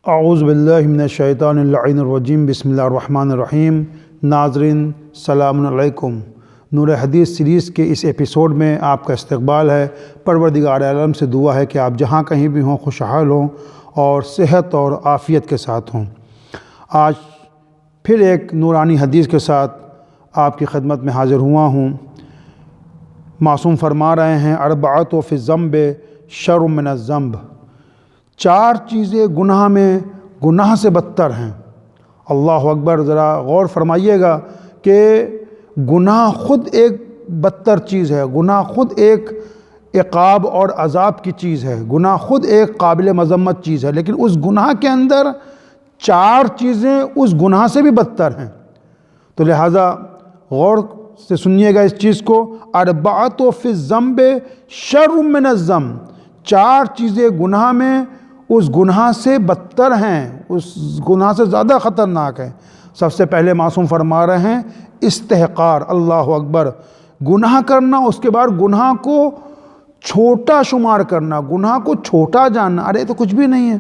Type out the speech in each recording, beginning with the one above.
اعوذ باللہ من الشیطان اللعین الرجیم بسم اللہ الرحمن الرحیم۔ ناظرین السلام علیکم۔ نور حدیث سیریز کے اس ایپیسوڈ میں آپ کا استقبال ہے۔ پروردگار عالم سے دعا ہے کہ آپ جہاں کہیں بھی ہوں خوشحال ہوں اور صحت اور عافیت کے ساتھ ہوں۔ آج پھر ایک نورانی حدیث کے ساتھ آپ کی خدمت میں حاضر ہوا ہوں۔ معصوم فرما رہے ہیں اربعۃ فی الذنب شر من الذنب، 4 چیزیں گناہ میں گناہ سے بدتر ہیں۔ اللہ اکبر، ذرا غور فرمائیے گا کہ گناہ خود ایک بدتر چیز ہے، گناہ خود ایک عقاب اور عذاب کی چیز ہے، گناہ خود ایک قابل مذمت چیز ہے، لیکن اس گناہ کے اندر 4 چیزیں اس گناہ سے بھی بدتر ہیں۔ تو لہٰذا غور سے سنیے گا اس چیز کو، اربعۃ فی الذنب شر من الذنب، 4 چیزیں گناہ میں اس گناہ سے بدتر ہیں، اس گناہ سے زیادہ خطرناک ہیں۔ سب سے پہلے معصوم فرما رہے ہیں استحقار، اللہ اکبر، گناہ کرنا، اس کے بعد گناہ کو چھوٹا شمار کرنا، گناہ کو چھوٹا جاننا۔ ارے تو کچھ بھی نہیں ہے،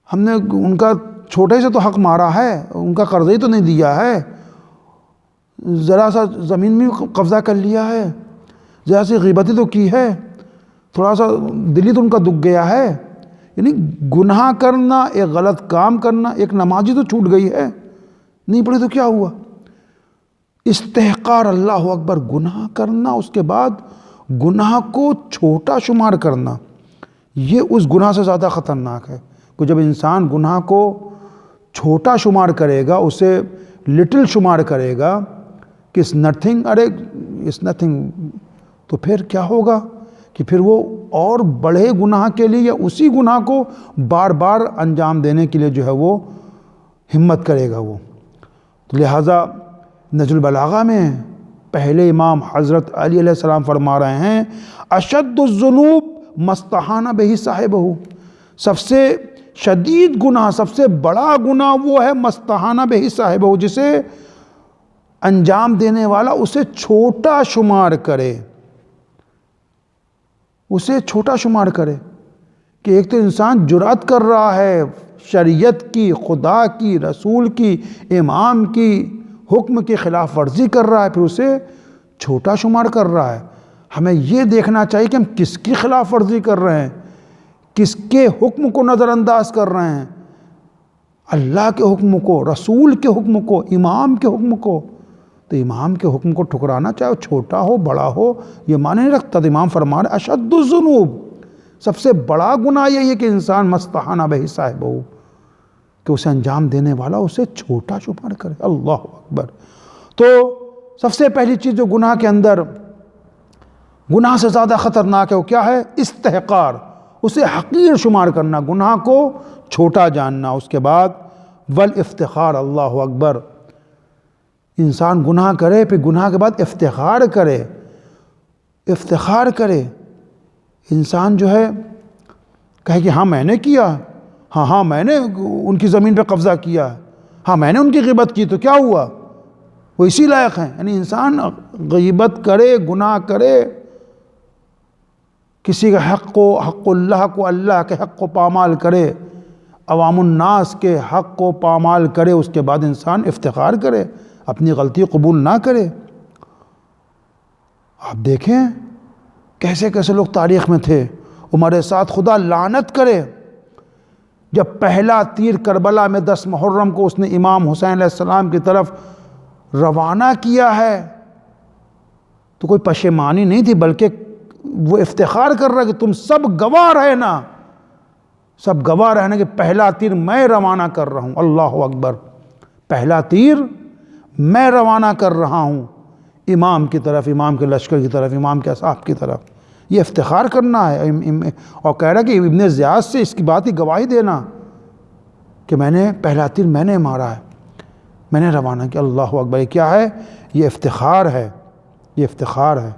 ہم نے ان کا چھوٹے سے تو حق مارا ہے، ان کا قرض ہی تو نہیں دیا ہے، ذرا سا زمین میں قبضہ کر لیا ہے، ذرا سی غیبتی تو کی ہے، تھوڑا سا دلی تو ان کا دکھ گیا ہے۔ یعنی گناہ کرنا، ایک غلط کام کرنا، ایک نمازی تو چھوٹ گئی ہے، نہیں پڑھی تو کیا ہوا۔ استحقار، اللہ اکبر، گناہ کرنا، اس کے بعد گناہ کو چھوٹا شمار کرنا، یہ اس گناہ سے زیادہ خطرناک ہے۔ کہ جب انسان گناہ کو چھوٹا شمار کرے گا، اسے لٹل شمار کرے گا کہ اس نتھنگ، ارے اس نتھنگ، تو پھر کیا ہوگا کہ پھر وہ اور بڑے گناہ کے لیے یا اسی گناہ کو بار بار انجام دینے کے لیے جو ہے وہ ہمت کرے گا وہ۔ تو لہٰذا نہج البلاغہ میں پہلے امام حضرت علی علیہ السلام فرما رہے ہیں اشد الذنوب ما استہان بہ صاحبہ، سب سے شدید گناہ، سب سے بڑا گناہ وہ ہے ما استہان بہ صاحبہ، جسے انجام دینے والا اسے چھوٹا شمار کرے، اسے چھوٹا شمار کرے۔ کہ ایک تو انسان جرأت کر رہا ہے شریعت کی، خدا کی، رسول کی، امام کی حکم کی خلاف ورزی کر رہا ہے، پھر اسے چھوٹا شمار کر رہا ہے۔ ہمیں یہ دیکھنا چاہیے کہ ہم کس کی خلاف ورزی کر رہے ہیں، کس کے حکم کو نظر انداز کر رہے ہیں، اللہ کے حکم کو، رسول کے حکم کو، امام کے حکم کو۔ تو امام کے حکم کو ٹھکرانا، چاہے وہ چھوٹا ہو بڑا ہو، یہ معنی نہیں رکھتا۔ تو امام فرما رہے اشد الذنوب، سب سے بڑا گناہ یہی ہے کہ انسان ما استہان بہ صاحبہ، کہ اسے انجام دینے والا اسے چھوٹا شمار کرے، اللہ اکبر۔ تو سب سے پہلی چیز جو گناہ کے اندر گناہ سے زیادہ خطرناک ہے وہ کیا ہے؟ استحقار، اسے حقیر شمار کرنا، گناہ کو چھوٹا جاننا۔ اس کے بعد والافتخار، اللہ اکبر، انسان گناہ کرے پھر گناہ کے بعد افتخار کرے، افتخار کرے۔ انسان جو ہے کہے کہ ہاں میں نے کیا، ہاں میں نے ان کی زمین پہ قبضہ کیا، ہاں میں نے ان کی غیبت کی، تو کیا ہوا، وہ اسی لائق ہیں۔ یعنی انسان غیبت کرے، گناہ کرے، کسی کا حق اللہ کو، اللہ کے حق کو پامال کرے، عوام الناس کے حق کو پامال کرے، اس کے بعد انسان افتخار کرے، اپنی غلطی قبول نہ کرے۔ آپ دیکھیں کیسے کیسے لوگ تاریخ میں تھے، عمر سعد خدا لعنت کرے، جب پہلا تیر کربلا میں 10 محرم کو اس نے امام حسین علیہ السلام کی طرف روانہ کیا ہے، تو کوئی پشیمانی نہیں تھی، بلکہ وہ افتخار کر رہا کہ تم سب گواہ رہنا، سب گواہ رہنا کہ پہلا تیر میں روانہ کر رہا ہوں، اللہ اکبر، پہلا تیر میں روانہ کر رہا ہوں امام کی طرف، امام کے لشکر کی طرف، امام کے اصحاب کی طرف۔ یہ افتخار کرنا ہے، اور کہہ رہا کہ ابن زیاد سے اس کی بات کی گواہی دینا کہ میں نے پہلا تیر میں نے مارا ہے، میں نے روانہ کیا، اللہ اکبر۔ یہ کیا ہے؟ یہ افتخار ہے، یہ افتخار ہے۔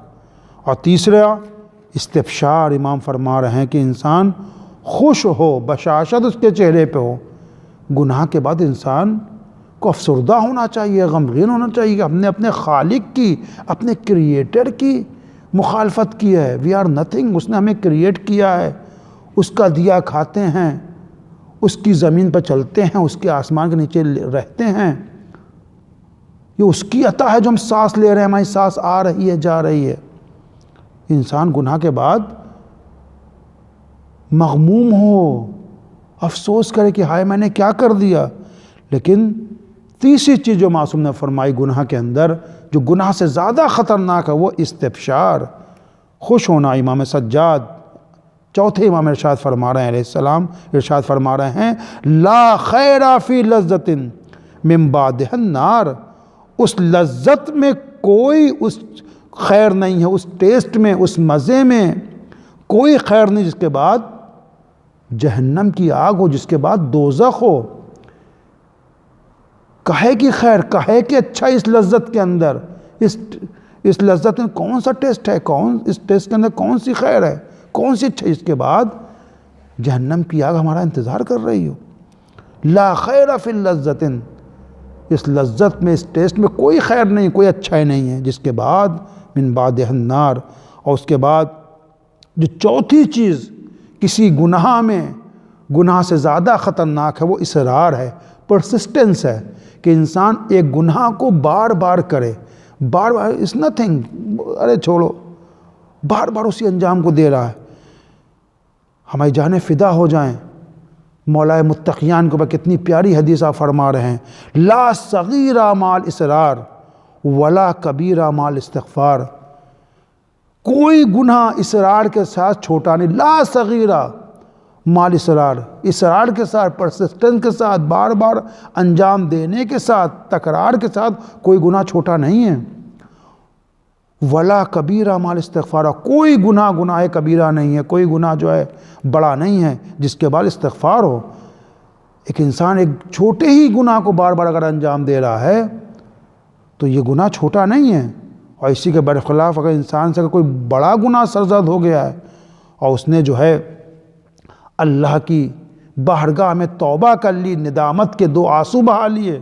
اور تیسرا استبشار، امام فرما رہے ہیں کہ انسان خوش ہو، بشاشت اس کے چہرے پہ ہو۔ گناہ کے بعد انسان کو افسردہ ہونا چاہیے، غمگین ہونا چاہیے کہ ہم نے اپنے خالق کی، اپنے کریٹر کی مخالفت کی ہے۔ وی آر نتھنگ، اس نے ہمیں کریٹ کیا ہے، اس کا دیا کھاتے ہیں، اس کی زمین پر چلتے ہیں، اس کے آسمان کے نیچے رہتے ہیں، یہ اس کی عطا ہے جو ہم سانس لے رہے ہیں، ہماری سانس آ رہی ہے جا رہی ہے۔ انسان گناہ کے بعد مغموم ہو، افسوس کرے کہ ہائے میں نے کیا کر دیا، لیکن تیسری چیز جو معصوم نے فرمائی گناہ کے اندر، جو گناہ سے زیادہ خطرناک ہے، وہ استبشار، خوش ہونا۔ امام سجاد چوتھے امام ارشاد فرما رہے ہیں علیہ السلام، ارشاد فرما رہے ہیں لا خیر فی لذت من بعدها النار، اس لذت میں کوئی اس خیر نہیں ہے، اس ٹیسٹ میں، اس مزے میں کوئی خیر نہیں جس کے بعد جہنم کی آگ ہو، جس کے بعد دوزخ ہو۔ کہے کہ خیر، کہے کہ اچھا اس لذت کے اندر، اس لذت میں کون سا ٹیسٹ ہے، اس ٹیسٹ کے اندر کون سی خیر ہے، کون سی اچھا، اس کے بعد جہنم کی آگ ہمارا انتظار کر رہی ہو۔ لا خیر فی اللذت، اس لذت میں، اس ٹیسٹ میں کوئی خیر نہیں، کوئی اچھائی نہیں ہے، جس کے بعد من بعدها النار۔ اور اس کے بعد جو چوتھی چیز کسی گناہ میں، گناہ سے زیادہ خطرناک ہے، وہ اصرار ہے، پرسسٹنس ہے، کہ انسان ایک گناہ کو بار بار کرے، بار بار، اس نتھنگ، ارے چھوڑو، بار بار اسی انجام کو دے رہا ہے۔ ہماری جانیں فدا ہو جائیں مولا متقیان کے اوپر، کتنی پیاری حدیث آپ فرما رہے ہیں، لا صغیرہ مال اصرار ولا کبیرہ مال استغفار، کوئی گناہ اصرار کے ساتھ چھوٹا نہیں، لا صغیرہ مال اصرار، اصرار کے ساتھ، پرسسٹنس کے ساتھ، بار بار انجام دینے کے ساتھ، تکرار کے ساتھ کوئی گناہ چھوٹا نہیں ہے۔ ولا کبیرہ مال استغفار، کوئی گناہ کبیرہ نہیں ہے، کوئی گناہ جو ہے بڑا نہیں ہے جس کے بعد استغفار ہو۔ ایک انسان ایک چھوٹے ہی گناہ کو بار بار اگر انجام دے رہا ہے تو یہ گناہ چھوٹا نہیں ہے۔ اور اسی کے برخلاف اگر انسان سے کوئی بڑا گناہ سرزد ہو گیا ہے اور اس نے جو ہے اللہ کی بارگاہ میں توبہ کر لی، ندامت کے 2 آنسو بہا لیے،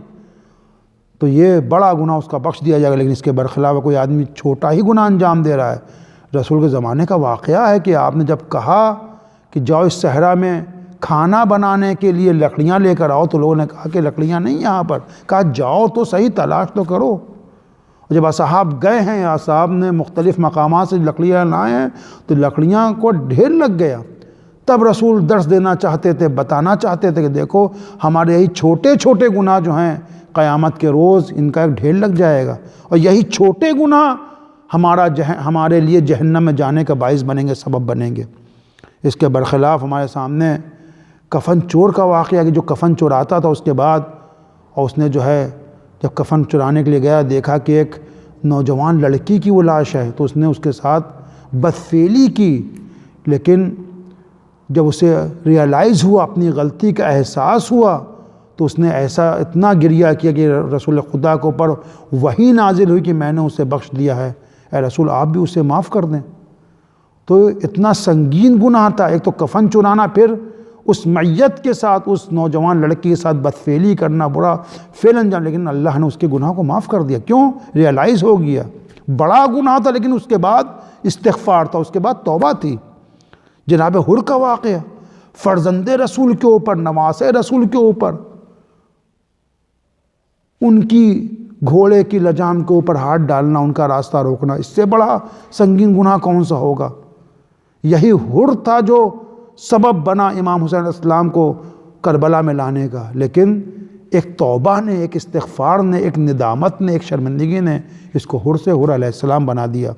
تو یہ بڑا گناہ اس کا بخش دیا جائے گا۔ لیکن اس کے برخلاف کوئی آدمی چھوٹا ہی گناہ انجام دے رہا ہے، رسول کے زمانے کا واقعہ ہے کہ آپ نے جب کہا کہ جاؤ اس صحرا میں کھانا بنانے کے لیے لکڑیاں لے کر آؤ، تو لوگوں نے کہا کہ لکڑیاں نہیں یہاں پر، کہا جاؤ تو صحیح، تلاش تو کرو۔ اور جب اصحاب گئے ہیں، اصحاب نے مختلف مقامات سے لکڑیاں لائے ہیں، تو لکڑیاں کو ڈھیر لگ گیا۔ تب رسول درس دینا چاہتے تھے، بتانا چاہتے تھے کہ دیکھو ہمارے یہی چھوٹے چھوٹے گناہ جو ہیں قیامت کے روز ان کا ایک ڈھیر لگ جائے گا، اور یہی چھوٹے گناہ ہمارے لیے جہنم میں جانے کا باعث بنیں گے، سبب بنیں گے۔ اس کے برخلاف ہمارے سامنے کفن چور کا واقعہ، کہ جو کفن چوراتا تھا اس کے بعد، اور اس نے جو ہے جب کفن چرانے کے لیے گیا، دیکھا کہ ایک نوجوان لڑکی کی وہ لاش ہے، تو اس نے اس کے ساتھ بدفعلی کی، لیکن جب اسے ریئلائز ہوا، اپنی غلطی کا احساس ہوا، تو اس نے اتنا گریہ کیا کہ رسول خدا کے اوپر وحی نازل ہوئی کہ میں نے اسے بخش دیا ہے، اے رسول آپ بھی اسے معاف کر دیں۔ تو اتنا سنگین گناہ تھا، ایک تو کفن چرانا، پھر اس میت کے ساتھ، اس نوجوان لڑکی کے ساتھ بدفعلی کرنا، برا فعل انجام، لیکن اللہ نے اس کے گناہ کو معاف کر دیا۔ کیوں؟ ریئلائز ہو گیا، بڑا گناہ تھا لیکن اس کے بعد استغفار تھا، اس کے بعد توبہ تھی۔ جناب حر کا واقعہ، فرزند رسول کے اوپر، نواس رسول کے اوپر، ان کی گھوڑے کی لجام کے اوپر ہاتھ ڈالنا، ان کا راستہ روکنا، اس سے بڑا سنگین گناہ کون سا ہوگا؟ یہی حر تھا جو سبب بنا امام حسین علیہ السلام کو کربلا میں لانے کا، لیکن ایک توبہ نے، ایک استغفار نے، ایک ندامت نے، ایک شرمندگی نے اس کو حر سے حر علیہ السلام بنا دیا۔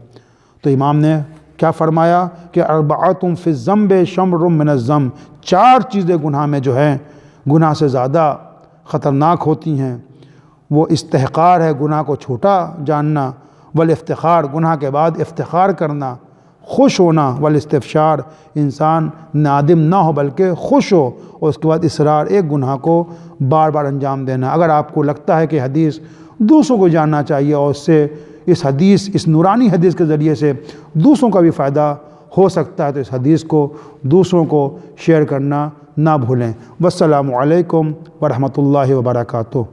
تو امام نے کیا فرمایا کہ اربعۃ فی الذنب شمر من الذنب، 4 چیزیں گناہ میں جو ہیں، گناہ سے زیادہ خطرناک ہوتی ہیں۔ وہ استحقار ہے، گناہ کو چھوٹا جاننا، والافتخار، گناہ کے بعد افتخار کرنا، خوش ہونا، والاستبشار، انسان نادم نہ ہو بلکہ خوش ہو، اور اس کے بعد اصرار، ایک گناہ کو بار بار انجام دینا۔ اگر آپ کو لگتا ہے کہ حدیث دوسروں کو جاننا چاہیے اور اس سے اس حدیث، اس نورانی حدیث کے ذریعے سے دوسروں کا بھی فائدہ ہو سکتا ہے، تو اس حدیث کو دوسروں کو شیئر کرنا نہ بھولیں۔ والسلام علیکم ورحمۃ اللہ وبرکاتہ۔